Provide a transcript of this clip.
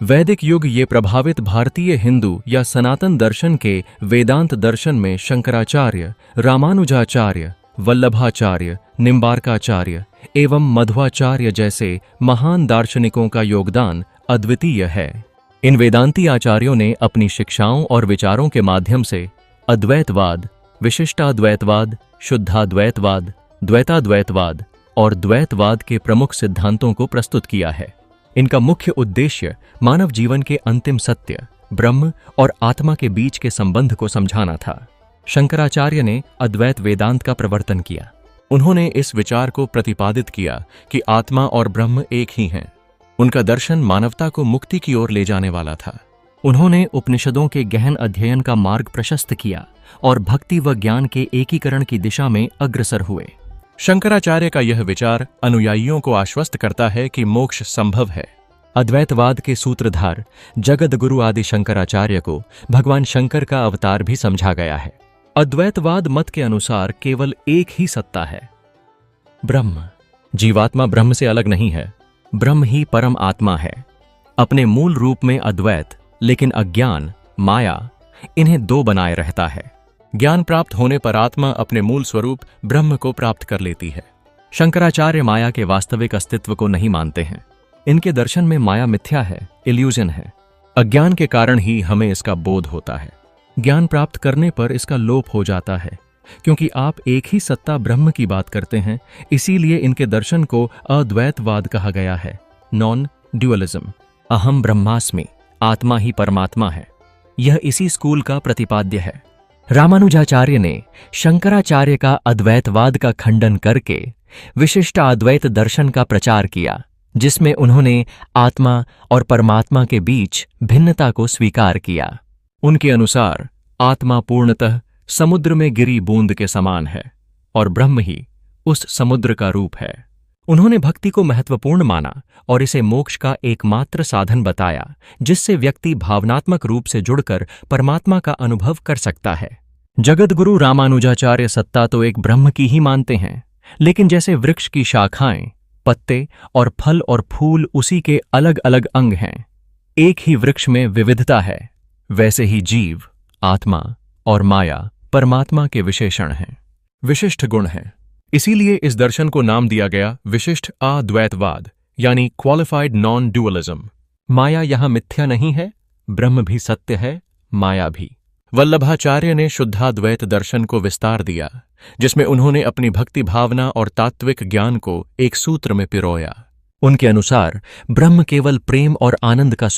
वैदिक युग ये प्रभावित भारतीय हिंदू या सनातन दर्शन के वेदांत दर्शन में शंकराचार्य, रामानुजाचार्य, वल्लभाचार्य, निम्बार्काचार्य एवं मध्वाचार्य जैसे महान दार्शनिकों का योगदान अद्वितीय है। इन वेदांती आचार्यों ने अपनी शिक्षाओं और विचारों के माध्यम से अद्वैतवाद, विशिष्टाद्वैतवाद, शुद्धाद्वैतवाद, द्वैताद्वैतवाद और द्वैतवाद के प्रमुख सिद्धांतों को प्रस्तुत किया है। इनका मुख्य उद्देश्य मानव जीवन के अंतिम सत्य, ब्रह्म और आत्मा के बीच के संबंध को समझाना था। शंकराचार्य ने अद्वैत वेदांत का प्रवर्तन किया। उन्होंने इस विचार को प्रतिपादित किया कि आत्मा और ब्रह्म एक ही हैं। उनका दर्शन मानवता को मुक्ति की ओर ले जाने वाला था। उन्होंने उपनिषदों के गहन अध्ययन का मार्ग प्रशस्त किया और भक्ति व ज्ञान के एकीकरण की दिशा में अग्रसर हुए। शंकराचार्य का यह विचार अनुयायियों को आश्वस्त करता है कि मोक्ष संभव है। अद्वैतवाद के सूत्रधार जगत गुरु आदि शंकराचार्य को भगवान शंकर का अवतार भी समझा गया है। अद्वैतवाद मत के अनुसार केवल एक ही सत्ता है, ब्रह्म। जीवात्मा ब्रह्म से अलग नहीं है, ब्रह्म ही परम आत्मा है। अपने मूल रूप में अद्वैत, लेकिन अज्ञान, माया इन्हें दो बनाए रहता है। ज्ञान प्राप्त होने पर आत्मा अपने मूल स्वरूप ब्रह्म को प्राप्त कर लेती है। शंकराचार्य माया के वास्तविक अस्तित्व को नहीं मानते हैं। इनके दर्शन में माया मिथ्या है, इल्यूजन है। अज्ञान के कारण ही हमें इसका बोध होता है। ज्ञान प्राप्त करने पर इसका लोप हो जाता है। क्योंकि आप एक ही सत्ता ब्रह्म की बात करते हैं, इसीलिए इनके दर्शन को अद्वैतवाद कहा गया है, नॉन ड्यूअलिज्म। अहम ब्रह्मास्मि, आत्मा ही परमात्मा है, यह इसी स्कूल का प्रतिपाद्य है। रामानुजाचार्य ने शंकराचार्य का अद्वैतवाद का खंडन करके विशिष्ट अद्वैत दर्शन का प्रचार किया, जिसमें उन्होंने आत्मा और परमात्मा के बीच भिन्नता को स्वीकार किया। उनके अनुसार आत्मा पूर्णतः समुद्र में गिरी बूंद के समान है और ब्रह्म ही उस समुद्र का रूप है। उन्होंने भक्ति को महत्वपूर्ण माना और इसे मोक्ष का एकमात्र साधन बताया, जिससे व्यक्ति भावनात्मक रूप से जुड़कर परमात्मा का अनुभव कर सकता है। जगतगुरु रामानुजाचार्य सत्ता तो एक ब्रह्म की ही मानते हैं, लेकिन जैसे वृक्ष की शाखाएं, पत्ते और फल और फूल उसी के अलग अलग अंग हैं, एक ही वृक्ष में विविधता है, वैसे ही जीव, आत्मा और माया परमात्मा के विशेषण हैं, विशिष्ट गुण हैं। इसीलिए इस दर्शन को नाम दिया गया विशिष्ट अद्वैतवाद, यानी क्वालिफाइड नॉन ड्यूअलिज्म। माया यहां मिथ्या नहीं है, ब्रह्म भी सत्य है, माया भी। वल्लभाचार्य ने शुद्धाद्वैत दर्शन को विस्तार दिया, जिसमें उन्होंने अपनी भक्ति भावना और तात्विक ज्ञान को एक सूत्र में पिरोया। उनके अनुसार ब्रह्म केवल प्रेम और आनंद का